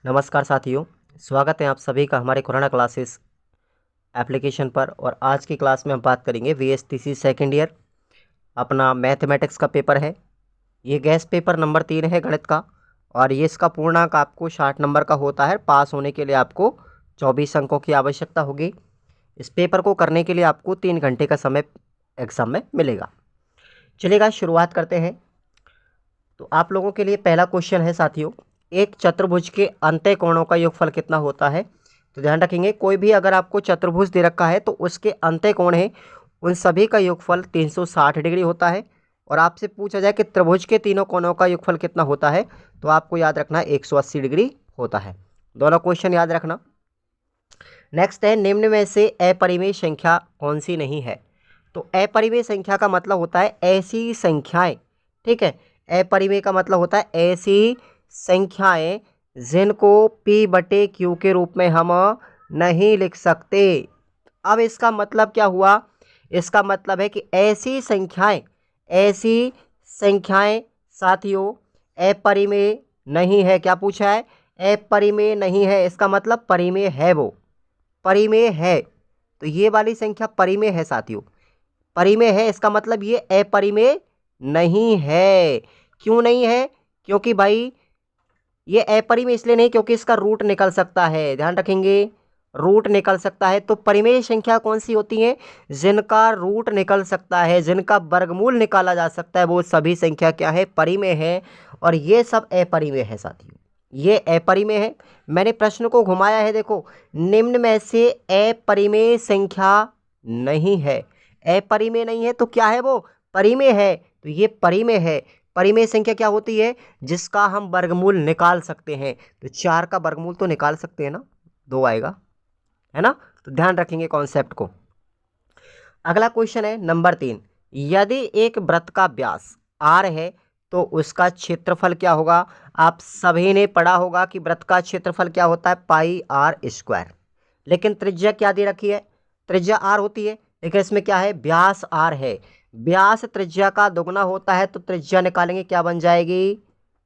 नमस्कार साथियों, स्वागत है आप सभी का हमारे कोरोना क्लासेस एप्लीकेशन पर। और आज की क्लास में हम बात करेंगे VSTC सेकेंड ईयर अपना मैथमेटिक्स का पेपर है। ये गैस पेपर नंबर 3 है गणित का, और ये इसका पूर्णांक आपको 60 नंबर का होता है। पास होने के लिए आपको 24 अंकों की आवश्यकता होगी। इस पेपर को करने के लिए आपको 3 घंटे का समय एग्जाम में मिलेगा। चलिएगा शुरुआत करते हैं। तो आप लोगों के लिए पहला क्वेश्चन है साथियों, एक चतुर्भुज के अंतः कोणों का योगफल कितना होता है। तो ध्यान रखेंगे, कोई भी अगर आपको चतुर्भुज दे रखा है तो उसके अंतः कोण है उन सभी का योगफल 360 डिग्री होता है। और आपसे पूछा जाए कि त्रिभुज के तीनों कोणों का योगफल कितना होता है, तो आपको याद रखना है 180 डिग्री होता है। दोनों क्वेश्चन याद रखना। नेक्स्ट है, निम्न में से अपरिमेय संख्या कौन सी नहीं है। तो अपरिमेय संख्या का मतलब होता है ऐसी संख्याएं, ठीक है। अपरिमेय का मतलब होता है ऐसी संख्याएं जिनको P/Q के रूप में हम नहीं लिख सकते। अब इसका मतलब क्या हुआ, इसका मतलब है कि ऐसी संख्याएं साथियों अपरिमेय नहीं है। क्या पूछा है, अपरिमेय नहीं है, इसका मतलब परिमेय है, वो परिमेय है। तो ये वाली संख्या परिमेय है साथियों, परिमेय है, इसका मतलब ये अपरिमेय नहीं है। क्यों नहीं है, क्योंकि भाई ये अपरिमेय इसलिए नहीं क्योंकि इसका रूट निकल सकता है। ध्यान रखेंगे, रूट निकल सकता है। तो परिमेय संख्या कौन सी होती है, जिनका रूट निकल सकता है, जिनका वर्गमूल निकाला जा सकता है, वो सभी संख्या क्या है, परिमेय है। और ये सब अपरिमेय है साथियों, ये अपरिमेय है। मैंने प्रश्न को घुमाया है, देखो, निम्न में से अपरिमेय संख्या नहीं है। अपरिमेय नहीं है तो क्या है, वो परिमेय है। तो ये परिमेय है। परिमेय संख्या क्या होती है, जिसका हम वर्गमूल निकाल सकते हैं। तो 4 का वर्गमूल तो निकाल सकते हैं ना, 2 आएगा, है ना। तो ध्यान रखेंगे कॉन्सेप्ट को। अगला क्वेश्चन है नंबर 3, यदि एक वृत्त का व्यास r है तो उसका क्षेत्रफल क्या होगा। आप सभी ने पढ़ा होगा कि वृत्त का क्षेत्रफल क्या होता है, πr²। लेकिन त्रिज्या क्या दे रखी है, त्रिज्या r होती है, लेकिन इसमें क्या है, व्यास r है। व्यास त्रिज्या का दुगना होता है, तो त्रिज्या निकालेंगे, क्या बन जाएगी,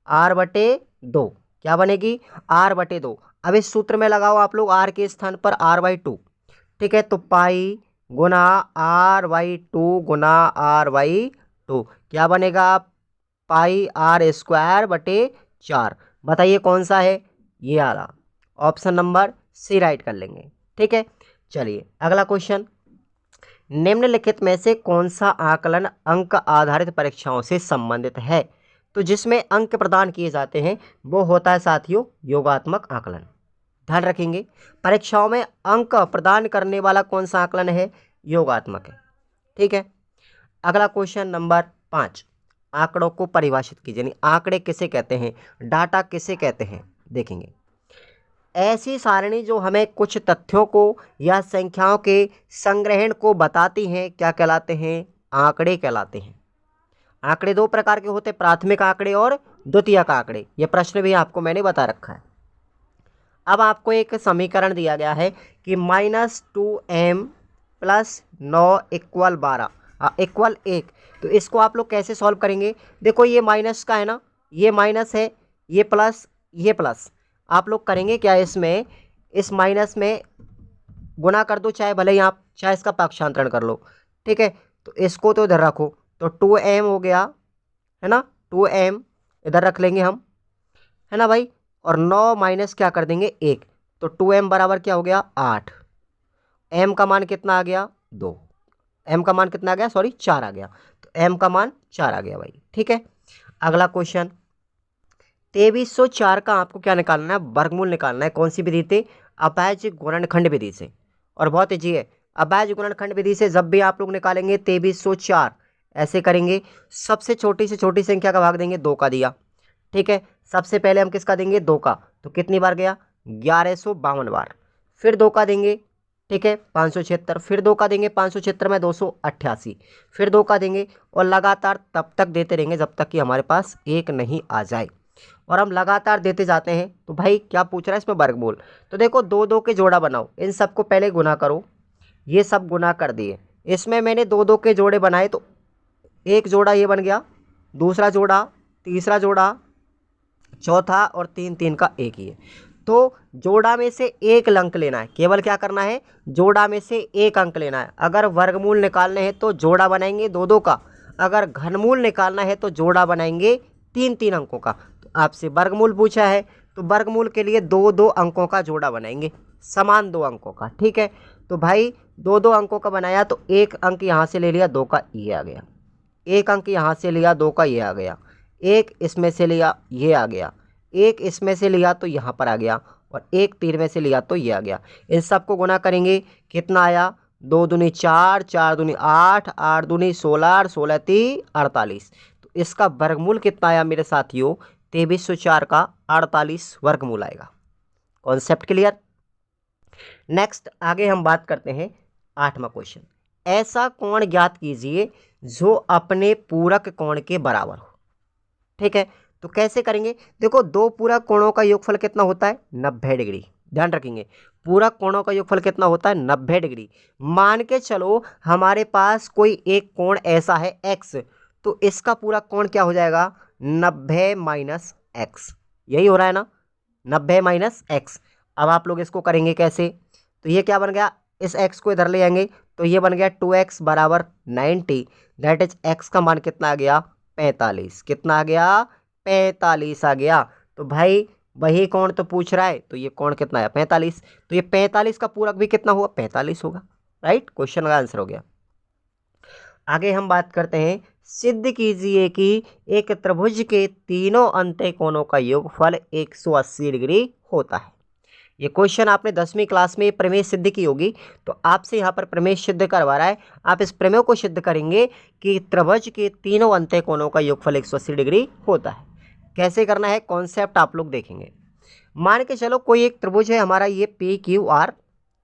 r/2। क्या बनेगी, r/2। अब इस सूत्र में लगाओ आप लोग r के स्थान पर r/2, ठीक है। तो पाई गुना r/2 गुना r/2 क्या बनेगा, πr²/4। बताइए कौन सा है, ये आ रहा, ऑप्शन नंबर सी राइट कर लेंगे, ठीक है। चलिए अगला क्वेश्चन, निम्नलिखित में से कौन सा आकलन अंक आधारित परीक्षाओं से संबंधित है। तो जिसमें अंक प्रदान किए जाते हैं वो होता है साथियों योगात्मक आकलन। ध्यान रखेंगे, परीक्षाओं में अंक प्रदान करने वाला कौन सा आकलन है, योगात्मक है, ठीक है। अगला क्वेश्चन नंबर 5, आंकड़ों को परिभाषित कीजिए। यानी आंकड़े किसे कहते हैं, डाटा किसे कहते हैं, देखेंगे। ऐसी सारणी जो हमें कुछ तथ्यों को या संख्याओं के संग्रहण को बताती हैं, क्या कहलाते हैं, आंकड़े कहलाते हैं। आंकड़े 2 प्रकार के होते हैं, प्राथमिक आंकड़े और द्वितीयक आंकड़े। यह प्रश्न भी आपको मैंने बता रखा है। अब आपको एक समीकरण दिया गया है कि -2m + 9 = 12 इक्वल 1। तो इसको आप लोग कैसे सॉल्व करेंगे, देखो ये माइनस का है ना, ये माइनस है, ये प्लस, ये प्लस। आप लोग करेंगे क्या, इसमें इस माइनस में गुना कर दो, चाहे भले ही आप चाहे इसका पक्षांतरण कर लो, ठीक है। तो इसको तो इधर रखो, तो 2m हो गया, है ना, 2m इधर रख लेंगे हम, है ना भाई। और 9 माइनस क्या कर देंगे 1, तो 2m बराबर क्या हो गया 8। m का मान कितना आ गया 2, m का मान कितना आ गया, सॉरी 4 आ गया। तो m का मान 4 आ गया भाई, ठीक है। अगला क्वेश्चन, 2304 का आपको क्या निकालना है, वर्गमूल निकालना है। कौन सी विधि से, अभाज्य गुणनखंड विधि से। और बहुत ईजी है, अभाज्य गुणनखंड विधि से जब भी आप लोग निकालेंगे 2304 ऐसे करेंगे, सबसे छोटी से छोटी संख्या का भाग देंगे, 2 का दिया, ठीक है। सबसे पहले हम किसका देंगे, 2 का, तो कितनी बार गया 1152 बार। फिर 2 का देंगे, ठीक है, 576। फिर 2 का देंगे, 576 में 288। फिर 2 का देंगे, और लगातार तब तक देते रहेंगे जब तक कि हमारे पास 1 नहीं आ जाए। और हम लगातार देते जाते हैं। तो भाई क्या पूछ रहा है इसमें, वर्गमूल। तो देखो 2 के जोड़ा बनाओ, इन सबको पहले गुना करो, ये सब गुना कर दिए। इसमें मैंने 2 के जोड़े बनाए, तो एक जोड़ा ये बन गया, दूसरा जोड़ा, तीसरा जोड़ा, चौथा, और 3 का एक ही है। तो जोड़ा में से एक अंक लेना है, केवल क्या करना है, जोड़ा में से एक अंक लेना है। अगर वर्गमूल निकालने हैं तो जोड़ा बनाएंगे दो दो का, अगर घनमूल निकालना है तो जोड़ा बनाएंगे तीन तीन अंकों का। तो आपसे वर्गमूल पूछा है तो वर्गमूल के लिए दो दो अंकों का जोड़ा बनाएंगे, समान दो अंकों का। ठीक है, तो भाई दो दो अंकों का बनाया तो एक अंक यहाँ से ले लिया, दो का ये आ गया, एक अंक यहाँ से लिया, दो का ये आ गया, एक इसमें से लिया ये आ गया, एक इसमें से लिया तो यहाँ पर आ गया, और एक तीन में से लिया तो ये आ गया। इन सबको गुना करेंगे, कितना आया, दो दूनी चार, चार दूनी आठ, आठ दूनी 16, 16 × 48। तो इसका वर्गमूल कितना आया मेरे साथियों, 2304 का 48 वर्गमूल आएगा। Concept clear. नेक्स्ट आगे हम बात करते हैं 8वां क्वेश्चन। ऐसा कोण ज्ञात कीजिए जो अपने पूरक कोण के बराबर हो। ठीक है, तो कैसे करेंगे, देखो दो पूरक कोणों का योगफल कितना होता है, 90 डिग्री। ध्यान रखेंगे, पूरक कोणों का योगफल कितना होता है, 90 डिग्री। मान के चलो हमारे पास कोई एक कोण ऐसा है x, तो इसका पूरक कोण क्या हो जाएगा, 90 - x। यही हो रहा है ना, 90 - x। अब आप लोग इसको करेंगे कैसे, तो ये क्या बन गया, इस x को इधर ले आएंगे तो ये बन गया 2x = 90, दैट इज x का मान कितना आ गया, 45। कितना आ गया, 45 आ गया। तो भाई वही कोण तो पूछ रहा है, तो ये कोण कितना है, 45। तो ये 45 का पूरक भी कितना हुआ, 45 होगा। राइट, क्वेश्चन का आंसर हो गया। आगे हम बात करते हैं, सिद्ध कीजिए कि एक त्रिभुज के तीनों अंत्य कोणों का योगफल 180 डिग्री होता है। ये क्वेश्चन आपने 10वीं क्लास में प्रमेय सिद्ध की होगी, तो आपसे यहाँ पर प्रमेय सिद्ध करवा रहा है। आप इस प्रमेय को सिद्ध करेंगे कि त्रिभुज के तीनों अंत्य कोणों का योगफल 180 डिग्री होता है। कैसे करना है, कॉन्सेप्ट आप लोग देखेंगे। मान के चलो कोई एक त्रिभुज है हमारा, ये PQR।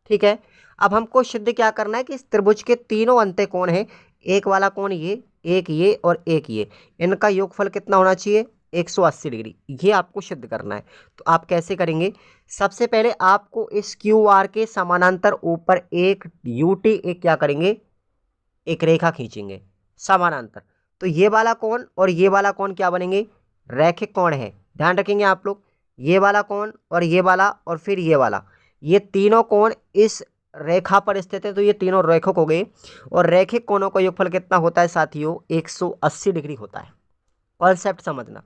ठीक है, अब हमको सिद्ध क्या करना है कि इस त्रिभुज के तीनों अंत्य कोण हैं, एक वाला कोण ये, एक ये और एक ये, इनका योगफल कितना होना चाहिए, 180 डिग्री। ये आपको सिद्ध करना है। तो आप कैसे करेंगे, सबसे पहले आपको इस QR के समानांतर ऊपर एक UT, एक क्या करेंगे, एक रेखा खींचेंगे समानांतर। तो ये वाला कोण और ये वाला कोण क्या बनेंगे, रैखिक कोण है। ध्यान रखेंगे आप लोग, ये वाला कोण और ये वाला और फिर ये वाला, ये तीनों कोण इस रेखा पर स्थित है, तो ये तीनों रैखिक हो गए। और रैखिक कोणों का योगफल कितना होता है साथियों, 180 डिग्री होता है। कॉन्सेप्ट समझना।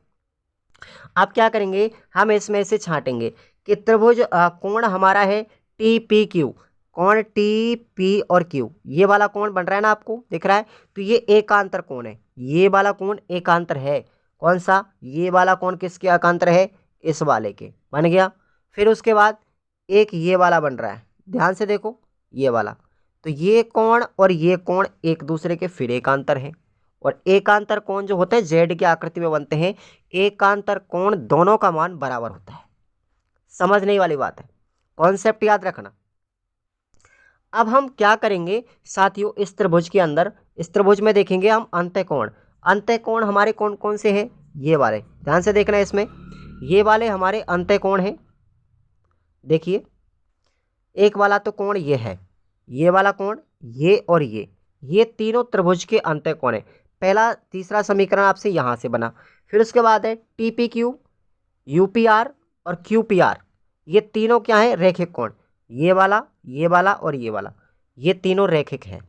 आप क्या करेंगे, हम इसमें से छांटेंगे कि त्रिभुज कोण हमारा है TPQ, कोण TP और Q, ये वाला कोण बन रहा है ना, आपको दिख रहा है। तो ये एकांतर कोण है, ये वाला कोण एकांतर है। कौन सा, ये वाला कोण किसके एकांतर है, इस वाले के, बन गया। फिर उसके बाद एक ये वाला बन रहा है, ध्यान से देखो, ये वाला। तो ये कोण और ये कोण एक दूसरे के फिर एकांतर हैं। और एकांतर कोण जो होते हैं जेड की आकृति में बनते हैं, एकांतर कोण दोनों का मान बराबर होता है। समझने वाली बात है, कॉन्सेप्ट याद रखना। अब हम क्या करेंगे साथियों, इस त्रिभुज के अंदर, इस त्रिभुज में देखेंगे हम अंत्यकोण। अंत्यकोण हमारे कौन कौन से हैं, ये वाले, ध्यान से देखना है इसमें, ये वाले हमारे अंत्यकोण हैं। देखिए, एक वाला तो कोण ये है, ये वाला कोण, ये और ये तीनों त्रिभुज के अंत्यकोण है। पहला तीसरा समीकरण आपसे यहाँ से बना। फिर उसके बाद है TPQ, UPR और QPR, ये तीनों क्या है, रैखिक कोण। ये वाला और ये वाला, ये तीनों रैखिक हैं।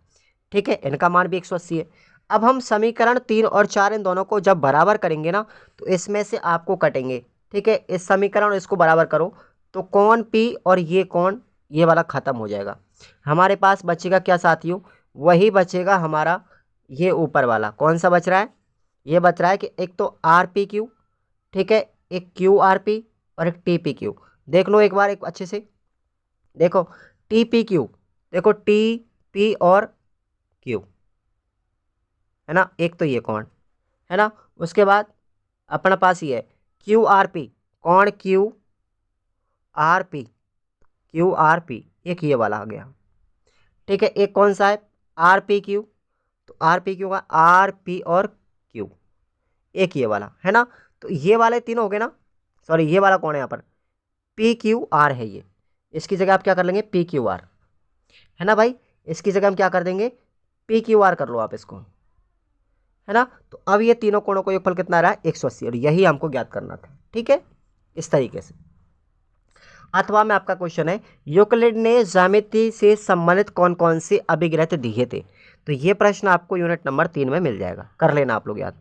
ठीक है, इनका मान भी 180 है। अब हम समीकरण 3 और 4 इन दोनों को जब बराबर करेंगे ना, तो इसमें से आपको कटेंगे। ठीक है, इस समीकरण इसको बराबर करो तो कोण P और ये कोण, ये वाला खत्म हो जाएगा। हमारे पास बचेगा क्या साथियों, वही बचेगा हमारा ये ऊपर वाला। कौन सा बच रहा है, ये बच रहा है कि एक तो RPQ, ठीक है, एक QRP और एक TPQ। देख लो एक बार, एक अच्छे से देखो, TPQ, देखो TP और Q है ना, एक तो ये कोण है ना। उसके बाद अपना पास ये है QRP, कोण QRP, एक ये वाला आ गया। ठीक है, एक कौन सा है RPQ, तो RPQ का RP और Q, एक ये वाला है ना। तो ये वाले तीनों हो गए ना, सॉरी ये वाला कौन है यहाँ पर, PQR है ये। इसकी जगह आप क्या कर लेंगे, PQR है ना भाई, इसकी जगह हम क्या कर देंगे, PQR कर लो आप इसको, है ना। तो अब ये तीनों कोणों को योगफल कितना आ रहा है, 180, और यही हमको ज्ञात करना था। ठीक है, इस तरीके से। अथवा में आपका क्वेश्चन है, यूक्लिड ने ज्यामिति से संबंधित कौन कौन से अभिग्रह दिए थे। तो ये प्रश्न आपको यूनिट नंबर 3 में मिल जाएगा, कर लेना आप लोग याद।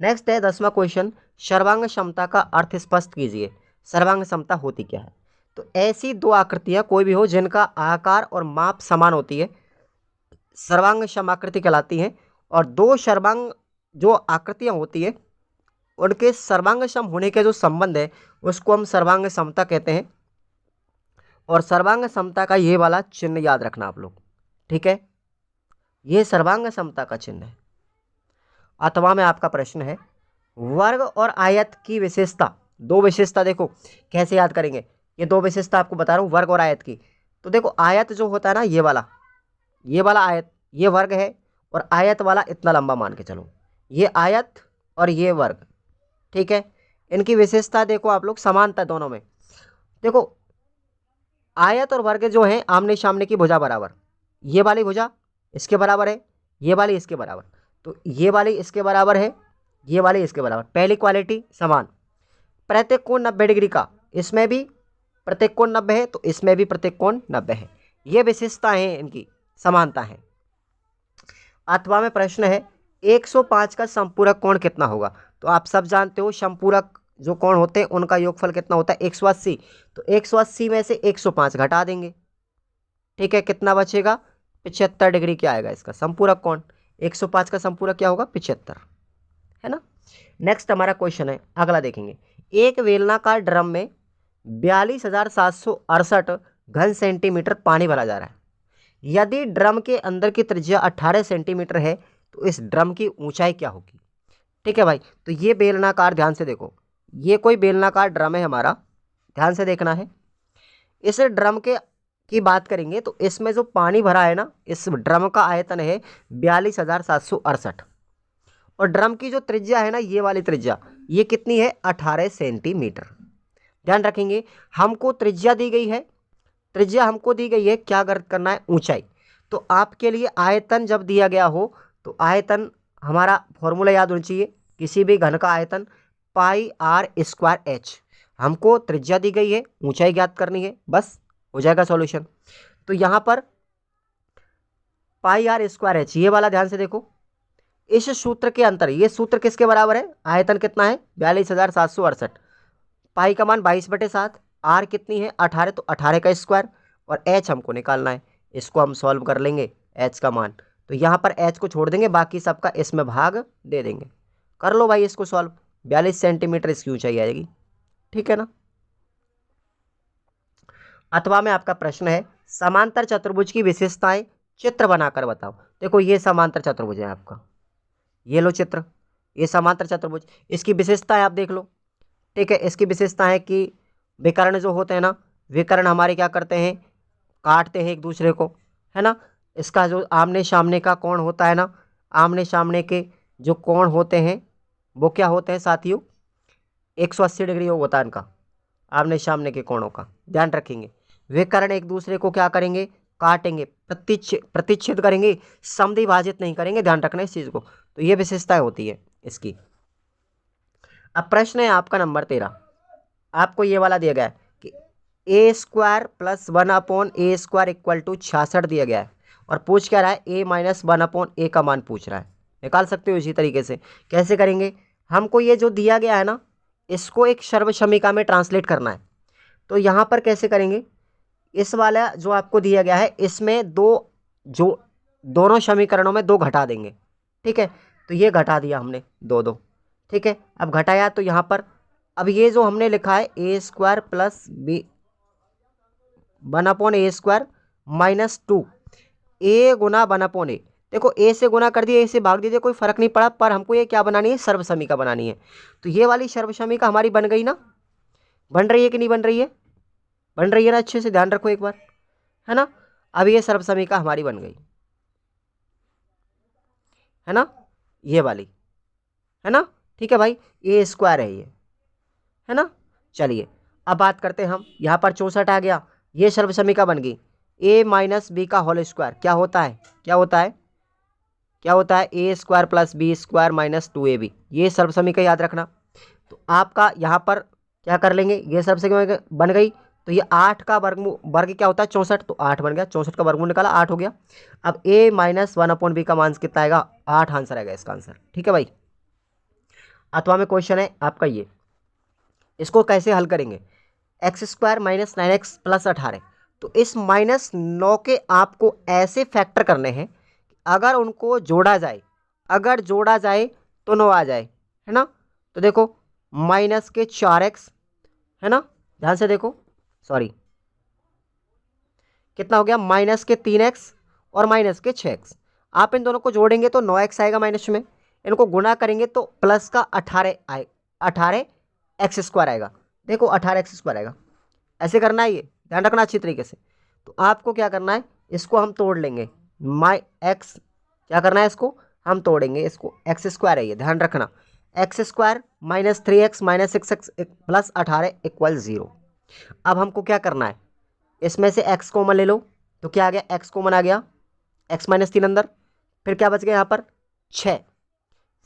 नेक्स्ट है 10वां क्वेश्चन, सर्वांग क्षमता का अर्थ स्पष्ट कीजिए। सर्वांग क्षमता होती क्या है। तो ऐसी दो आकृतियां कोई भी हो जिनका आकार और माप समान होती है, सर्वांग समाकृति कहलाती हैं। और दो सर्वांग जो आकृतियां होती है उनके सर्वांग सम होने के जो संबंध है उसको हम सर्वांग समता कहते हैं। और सर्वांग समता का ये वाला चिन्ह याद रखना आप लोग, ठीक है, ये सर्वांग समता का चिन्ह है। अथवा में आपका प्रश्न है, वर्ग और आयत की विशेषता। दो विशेषता देखो कैसे याद करेंगे, ये दो विशेषता आपको बता रहा हूँ वर्ग और आयत की। तो देखो आयत जो होता है ना, ये वाला आयत, ये वर्ग है, और आयत वाला इतना लंबा मान के चलो, ये आयत और ये वर्ग, ठीक है। इनकी विशेषता देखो आप लोग, समानता दोनों में। देखो आयत और वर्ग जो है आमने सामने की भुजा बराबर, ये वाली भुजा इसके बराबर है, ये वाली इसके बराबर, तो ये वाली इसके बराबर है, ये वाली इसके बराबर, पहली क्वालिटी समान। प्रत्येक कोण 90 डिग्री का, इसमें भी प्रत्येक कोण 90 है तो इसमें भी प्रत्येक कोण 90 है। ये विशेषताएं हैं, इनकी समानता है। अथवा में प्रश्न है, 105 का संपूरक कोण कितना होगा। तो आप सब जानते हो संपूरक जो कोण होते हैं उनका योगफल कितना होता है, 180। तो 180 में से 105 घटा देंगे, ठीक है, कितना बचेगा, 75 डिग्री क्या आएगा इसका संपूरक कोण। 105 का संपूरक क्या होगा, 75, है ना। नेक्स्ट हमारा क्वेश्चन है, अगला देखेंगे। एक बेलनाकार ड्रम में 42,768 घन सेंटीमीटर पानी भरा जा रहा है। यदि ड्रम के अंदर की त्रिज्या 18 सेंटीमीटर है तो इस ड्रम की ऊंचाई क्या होगी। ठीक है भाई, तो ये बेलनाकार, ध्यान से देखो, ये कोई बेलनाकार ड्रम है हमारा, ध्यान से देखना है। इस ड्रम के की बात करेंगे तो इसमें जो पानी भरा है ना, इस ड्रम का आयतन है 42,768, और ड्रम की जो त्रिज्या है ना, ये वाली त्रिज्या, ये कितनी है, 18 सेंटीमीटर। ध्यान रखेंगे, हमको त्रिज्या दी गई है, त्रिज्या हमको दी गई है, क्या करना है, ऊंचाई। तो आपके लिए आयतन जब दिया गया हो तो आयतन हमारा फॉर्मूला याद होना चाहिए, किसी भी घन का आयतन πr²h। हमको त्रिज्या दी गई है, ऊंचाई ज्ञात करनी है, बस हो जाएगा सॉल्यूशन। तो यहाँ पर πr²h ये वाला ध्यान से देखो, इस सूत्र के अंतर, ये सूत्र किसके बराबर है, आयतन कितना है 42,768, पाई का मान 22/7, आर कितनी है 18, तो 18 का स्क्वायर, और एच हमको निकालना है, इसको हम सॉल्व कर लेंगे एच का मान। तो यहाँ पर एच को छोड़ देंगे, बाकी सबका इसमें भाग दे देंगे। कर लो भाई इसको सॉल्व, 42 सेंटीमीटर इसकी ऊंचाई आएगी, ठीक है ना। अथवा में आपका प्रश्न है, समांतर चतुर्भुज की विशेषताएं चित्र बनाकर बताओ। देखो ये समांतर चतुर्भुज है आपका, ये लो चित्र, ये समांतर चतुर्भुज, इसकी विशेषताएं आप देख लो, ठीक है। इसकी विशेषता है कि विकर्ण जो होते हैं ना, विकर्ण हमारे क्या करते हैं, काटते हैं एक दूसरे को, है ना। इसका जो आमने सामने का कोण होता है ना, आमने सामने के जो कोण होते हैं वो क्या होते हैं साथियों, 180 डिग्री होता है इनका, आमने सामने के कोणों का, ध्यान रखेंगे। विकर्ण एक दूसरे को क्या करेंगे, काटेंगे, प्रतिच्छेद करेंगे, समद्विभाजित नहीं करेंगे, ध्यान रखना इस चीज़ को। तो ये विशेषताएं होती है इसकी। अब प्रश्न है आपका नंबर 13, आपको ये वाला दिया गया है कि a² + 1/a² = 66 दिया गया है, और पूछ क्या रहा है, a - 1/a का मान पूछ रहा है। निकाल सकते हो इसी तरीके से। कैसे करेंगे, हमको ये जो दिया गया है ना, इसको एक सर्वसमीका में ट्रांसलेट करना है। तो यहाँ पर कैसे करेंगे, इस वाला जो आपको दिया गया है इसमें दोनों समीकरणों में 2 घटा देंगे, ठीक है। तो ये घटा दिया हमने 2, ठीक है। अब घटाया तो यहाँ पर, अब ये जो हमने लिखा है a² + b 1/a² - 2 a Guna 1/a, देखो a से गुना कर दिया, a से भाग दीजिए, कोई फर्क नहीं पड़ा, पर हमको ये क्या बनानी है, सर्वसमीका बनानी है। तो ये वाली सर्वसमीका हमारी बन गई ना, बन रही है कि नहीं बन रही है, बन रही है ना, अच्छे से ध्यान रखो एक बार, है ना। अब ये सर्वसमीका हमारी बन गई, है ना, ये वाली, है ना, ठीक है भाई, a² है ये, है ना। चलिए अब बात करते हैं हम, यहाँ पर 64 आ गया, ये सर्वसमीका बन गई। a - b का होल स्क्वायर क्या होता है, क्या होता है, क्या होता है, a² + b² - 2ab, ये सर्वसमीका याद रखना। तो आपका यहाँ पर क्या कर लेंगे, ये सर्वसमीका बन गई, तो ये 8 का वर्ग क्या होता है 64, तो 8 बन गया, 64 का वर्गमूल निकाला 8 हो गया। अब a माइनस 1/b का मान कितना आएगा 8 आंसर आएगा इसका आंसर। ठीक है भाई। अथवा में क्वेश्चन है आपका ये, इसको कैसे हल करेंगे, x² माइनस 9x प्लस 18। तो इस -9 के आपको ऐसे फैक्टर करने हैं अगर उनको जोड़ा जाए, अगर जोड़ा जाए तो 9 आ जाए, है ना। तो देखो माइनस के 4x, है ना, ध्यान से देखो, सॉरी कितना हो गया माइनस के 3x और माइनस के 6x। आप इन दोनों को जोड़ेंगे तो 9x आएगा माइनस में, इनको गुणा करेंगे तो प्लस का 18x² आएगा। देखो 18x² आएगा, ऐसे करना है, ये ध्यान रखना अच्छी तरीके से। तो आपको क्या करना है, इसको हम तोड़ लेंगे, क्या करना है, इसको हम तोड़ेंगे, इसको x² है ये, ध्यान रखना, x² minus 3x minus 6x plus 18 equal 0। अब हमको क्या करना है, इसमें से x कॉमन ले लो, तो क्या आ गया, x कॉमन आ गया, x माइनस 3 अंदर, फिर क्या बच गया यहाँ पर 6,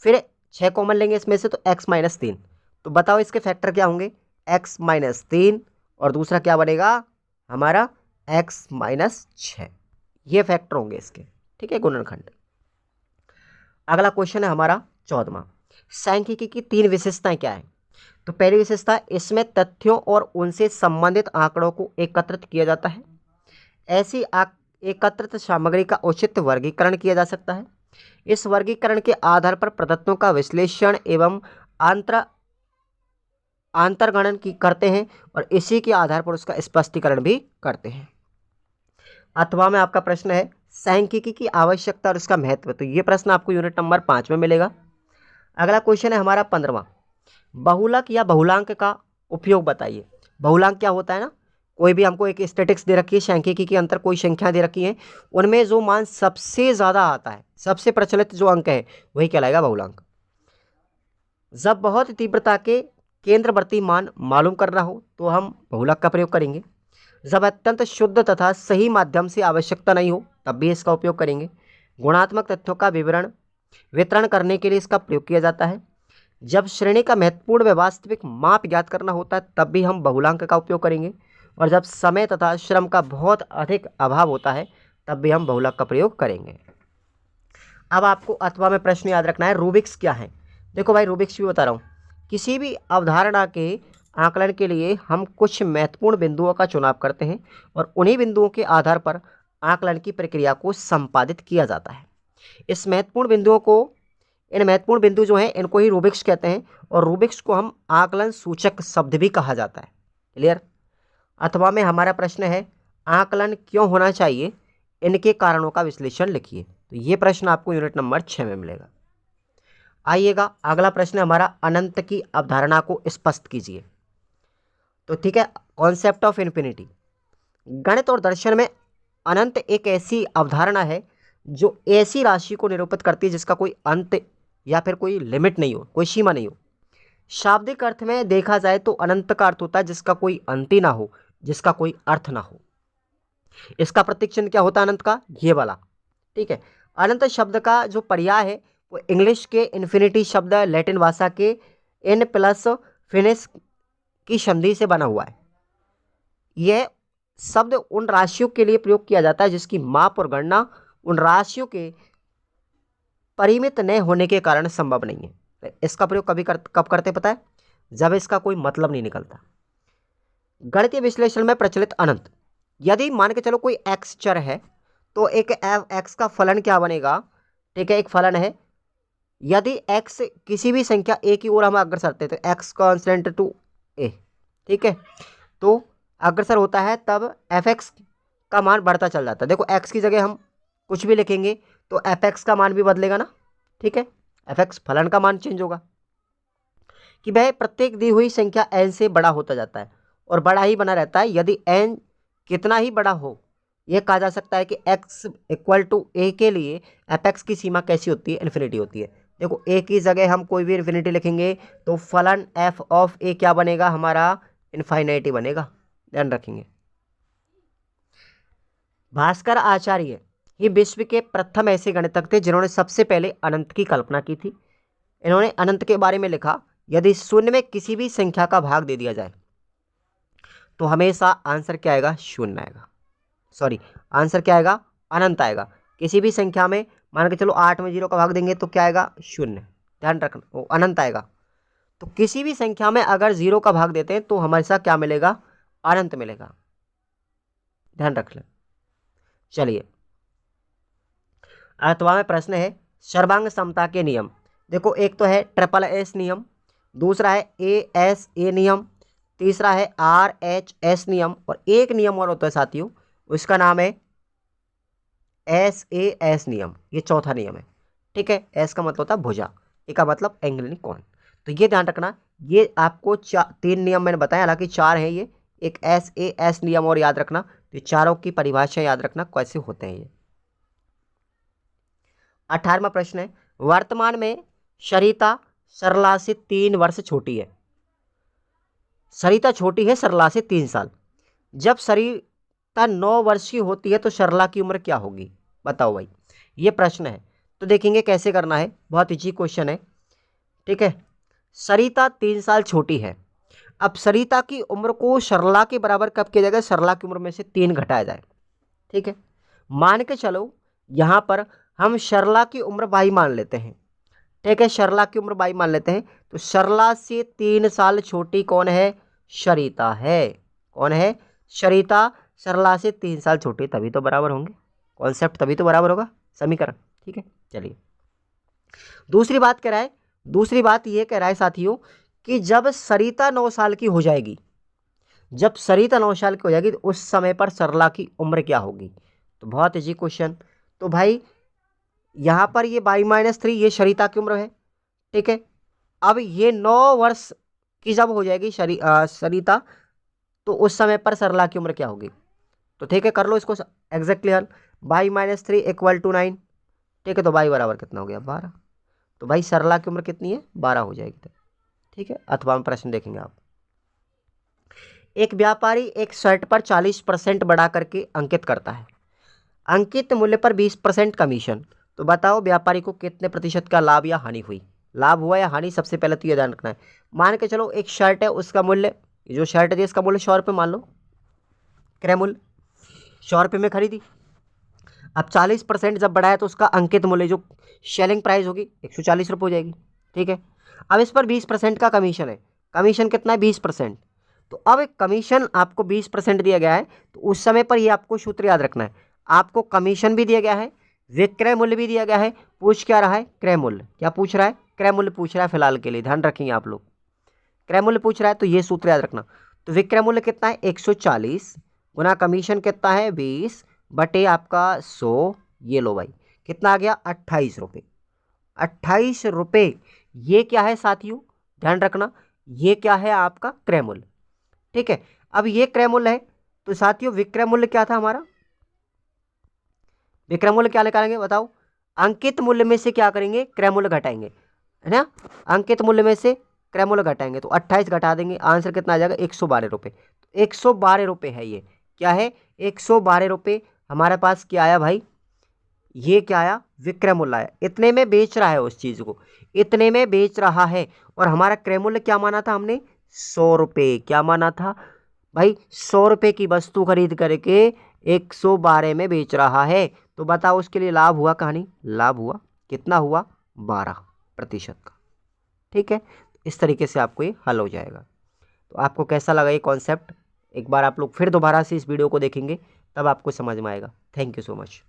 फिर 6 कॉमन लेंगे इसमें से, तो x माइनस 3। तो बताओ इसके फैक्टर क्या होंगे, x माइनस 3 और दूसरा क्या बनेगा हमारा x माइनस 6, ये फैक्टर होंगे इसके। ठीक है, गुणनखंड। अगला क्वेश्चन है हमारा 14वां, सांख्यिकी की 3 विशेषताएं क्या है। तो पहली विशेषता, इसमें तथ्यों और उनसे संबंधित आंकड़ों को एकत्रित किया जाता है। ऐसी एकत्रित सामग्री का उचित वर्गीकरण किया जा सकता है। इस वर्गीकरण के आधार पर प्रदत्तों का विश्लेषण एवं अंतर्गणन की करते हैं और इसी के आधार पर उसका स्पष्टीकरण भी करते हैं। अथवा में आपका प्रश्न है सांख्यिकी की आवश्यकता और उसका महत्व। तो ये प्रश्न आपको यूनिट नंबर 5 में मिलेगा। अगला क्वेश्चन है हमारा 15वां, बहुलक या बहुलांक का उपयोग बताइए। बहुलांक क्या होता है ना, कोई भी हमको एक स्टैटिक्स दे रखी है, सांख्यिकी के अंतर कोई संख्या दे रखी है, उनमें जो मान सबसे ज़्यादा आता है, सबसे प्रचलित जो अंक है वही कहलाएगा बहुलांक। जब बहुत तीव्रता के केंद्रवर्ती मान मालूम करना हो तो हम बहुलक का प्रयोग करेंगे। जब अत्यंत शुद्ध तथा सही माध्यम से आवश्यकता नहीं हो तब भी इसका उपयोग करेंगे। गुणात्मक तथ्यों का वितरण करने के लिए इसका प्रयोग किया जाता है। जब श्रेणी का महत्वपूर्ण व वास्तविक माप ज्ञात करना होता है तब भी हम बहुलांक का उपयोग करेंगे। और जब समय तथा श्रम का बहुत अधिक अभाव होता है तब भी हम बहुलक का प्रयोग करेंगे। अब आपको अथवा में प्रश्न याद रखना है, रूबिक्स क्या है। देखो भाई, रूबिक्स भी बता रहा हूँ, किसी भी अवधारणा के आकलन के लिए हम कुछ महत्वपूर्ण बिंदुओं का चुनाव करते हैं और उन्हीं बिंदुओं के आधार पर आकलन की प्रक्रिया को संपादित किया जाता है। इन महत्वपूर्ण बिंदु जो हैं इनको ही रूबिक्स कहते हैं और रूबिक्स को हम आकलन सूचक शब्द भी कहा जाता है। क्लियर। अथवा में हमारा प्रश्न है, आकलन क्यों होना चाहिए, इनके कारणों का विश्लेषण लिखिए। तो ये प्रश्न आपको यूनिट नंबर 6 में मिलेगा। आइएगा अगला प्रश्न हमारा, अनंत की अवधारणा को स्पष्ट कीजिए। तो ठीक है, कॉन्सेप्ट ऑफ इन्फिनिटी। गणित और दर्शन में अनंत एक ऐसी अवधारणा है जो ऐसी राशि को निरूपित करती है जिसका कोई अंत या फिर कोई लिमिट नहीं हो, कोई सीमा नहीं हो। शाब्दिक अर्थ में देखा जाए तो अनंत का अर्थ होता है जिसका कोई अंत ही ना हो, जिसका कोई अर्थ ना हो। इसका प्रतीक चिन्ह क्या होता है अनंत का, ये वाला। ठीक है, अनंत शब्द का जो पर्याय है वो इंग्लिश के इन्फिनिटी शब्द लैटिन भाषा के इन प्लस फिनिस की संधि से बना हुआ है। यह शब्द उन राशियों के लिए प्रयोग किया जाता है जिसकी माप और गणना उन राशियों के परिमित न होने के कारण संभव नहीं है। इसका प्रयोग कब करते पता है, जब इसका कोई मतलब नहीं निकलता। गणितीय विश्लेषण में प्रचलित अनंत, यदि मान के चलो कोई x चर है तो एक x का फलन क्या बनेगा। ठीक है, एक फलन है, यदि x किसी भी संख्या a की ओर हम अग्रसर थे तो x कांस्टेंट टू a। ठीक है, तो अग्रसर होता है तब fx का मान बढ़ता चल जाता है। देखो x की जगह हम कुछ भी लिखेंगे तो fx का मान भी बदलेगा ना। ठीक है, fx फलन का मान चेंज होगा कि वह प्रत्येक दी हुई संख्या n से बड़ा होता जाता है और बड़ा ही बना रहता है। यदि n कितना ही बड़ा हो, यह कहा जा सकता है कि x इक्वल टू a के लिए fx की सीमा कैसी होती है, इन्फिनिटी होती है। देखो a की जगह हम कोई भी इन्फिनिटी लिखेंगे तो फलन f ऑफ a क्या बनेगा हमारा, इनफाइनाइटी बनेगा, ध्यान रखेंगे। भास्कर आचार्य ये विश्व के प्रथम ऐसे गणितज्ञ थे जिन्होंने सबसे पहले अनंत की कल्पना की थी। इन्होंने अनंत के बारे में लिखा, यदि शून्य में किसी भी संख्या का भाग दे दिया जाए तो हमेशा आंसर क्या आएगा, शून्य आएगा। सॉरी, आंसर क्या आएगा, अनंत आएगा। किसी भी संख्या में मान के चलो 8 में 0 का भाग देंगे तो क्या आएगा, शून्य। ध्यान रखना, वो अनंत आएगा। तो किसी भी संख्या में अगर 0 का भाग देते हैं तो हमेशा क्या मिलेगा, अनंत मिलेगा। ध्यान रख लें। चलिए, अथवा में प्रश्न है सर्वांग समता के नियम। देखो, एक तो है SSS नियम, दूसरा है ASA नियम, तीसरा है RHS नियम, और एक नियम और होता है साथियों, उसका नाम है SAS नियम। ये चौथा नियम है। ठीक है, S का मतलब होता है भुजा, A का मतलब एंगल यानी कोण। तो ये ध्यान रखना, ये आपको 3 नियम मैंने बताया, हालांकि 4 है ये, एक SAS नियम और याद रखना। तो चारों की परिभाषा याद रखना कैसे होते हैं ये। 18वां प्रश्न है वर्तमान में सरिता सरला से 3 वर्ष छोटी है। सरिता छोटी है सरला से 3 साल। जब सरिता 9 वर्ष की होती है तो सरला की उम्र क्या होगी, बताओ भाई। ये प्रश्न है, तो देखेंगे कैसे करना है, बहुत इजी क्वेश्चन है। ठीक है, सरिता 3 साल छोटी है। अब सरिता की उम्र को सरला के बराबर कब किया जाएगा, सरला की उम्र में से 3 घटाया जाए। ठीक है, मान के चलो यहाँ पर हम सरला की उम्र बाई मान लेते हैं। ठीक है, सरला की उम्र बाई मान लेते हैं। तो सरला से 3 साल छोटी कौन है, सरिता है। कौन है, सरिता सरला से 3 साल छोटी, तभी तो बराबर होंगे। कॉन्सेप्ट तभी तो बराबर होगा, समीकरण। ठीक है, चलिए दूसरी बात कह रहा है, दूसरी बात ये कह रहा है साथियों कि जब सरिता 9 साल की हो जाएगी, जब सरिता 9 साल की हो जाएगी तो उस समय पर सरला की उम्र क्या होगी। तो बहुत इजी क्वेश्चन। तो भाई यहाँ पर ये y-3 ये सरिता की उम्र है। ठीक है, अब ये 9 वर्ष की जब हो जाएगी सरिता, तो उस समय पर सरला की उम्र क्या होगी। तो ठीक है, कर लो इसको एग्जैक्टली हल। y-3 = 9। ठीक है, तो y बराबर कितना हो गया, 12। तो भाई सरला की उम्र कितनी है, 12 हो जाएगी। ठीक है, अथवा में प्रश्न देखेंगे आप। एक व्यापारी एक शर्ट पर 40% बढ़ा करके अंकित करता है। अंकित मूल्य पर 20% कमीशन। तो बताओ व्यापारी को कितने प्रतिशत का लाभ या हानि हुई। लाभ हुआ या हानि, सबसे पहले तो ये ध्यान रखना है। मान के चलो एक शर्ट है, उसका मूल्य, जो शर्ट है इसका मूल्य 100 रुपये मान लो, क्रय मूल्य 100 रुपये में खरीदी। अब 40% जब बढ़ाया तो उसका अंकित मूल्य जो सेलिंग प्राइस होगी 140 रुपये हो जाएगी। ठीक है, अब इस पर 20% का कमीशन है। कमीशन कितना है, 20%। तो अब एक कमीशन आपको 20% दिया गया है, तो उस समय पर ये आपको सूत्र याद रखना है। आपको कमीशन भी दिया गया है, विक्रय मूल्य भी दिया गया है। पूछ क्या रहा है, क्रय मूल्य। क्या पूछ रहा है, क्रय मूल्य पूछ रहा है फिलहाल के लिए, ध्यान रखेंगे आप लोग। क्रय मूल्य पूछ रहा है तो ये सूत्र याद रखना। तो विक्रय मूल्य कितना है, 140 गुना कमीशन कितना है, 20 बटे आपका 100। ये लो भाई, कितना आ गया, 28 रुपये। 28 रुपये ये क्या है साथियों, ध्यान रखना, ये क्या है आपका क्रय मूल्य। ठीक है, अब ये क्रय मूल्य है, तो साथियों विक्रय मूल्य क्या था हमारा, विक्रय मूल्य क्या निकालेंगे बताओ। अंकित मूल्य में से क्या करेंगे, क्रय मूल्य घटाएंगे, है ना। अंकित मूल्य में से क्रय मूल्य घटाएंगे तो 28 घटा देंगे, आंसर कितना आ जाएगा, 112 रुपये। 112 रुपये है, ये क्या है, 112 रुपये हमारे पास क्या आया भाई, ये क्या आया, विक्रय मूल्य आया। इतने में बेच रहा है उस चीज़ को, इतने में बेच रहा है। और हमारा क्रय मूल्य क्या माना था हमने, 100 रुपये। क्या माना था भाई, 100 रुपये की वस्तु खरीद करके 112 में बेच रहा है। तो बताओ उसके लिए लाभ हुआ कहानी, लाभ हुआ कितना हुआ, 12% का। ठीक है, इस तरीके से आपको ये हल हो जाएगा। तो आपको कैसा लगा ये कॉन्सेप्ट, एक बार आप लोग फिर दोबारा से इस वीडियो को देखेंगे, तब आपको समझ में आएगा। Thank you so much.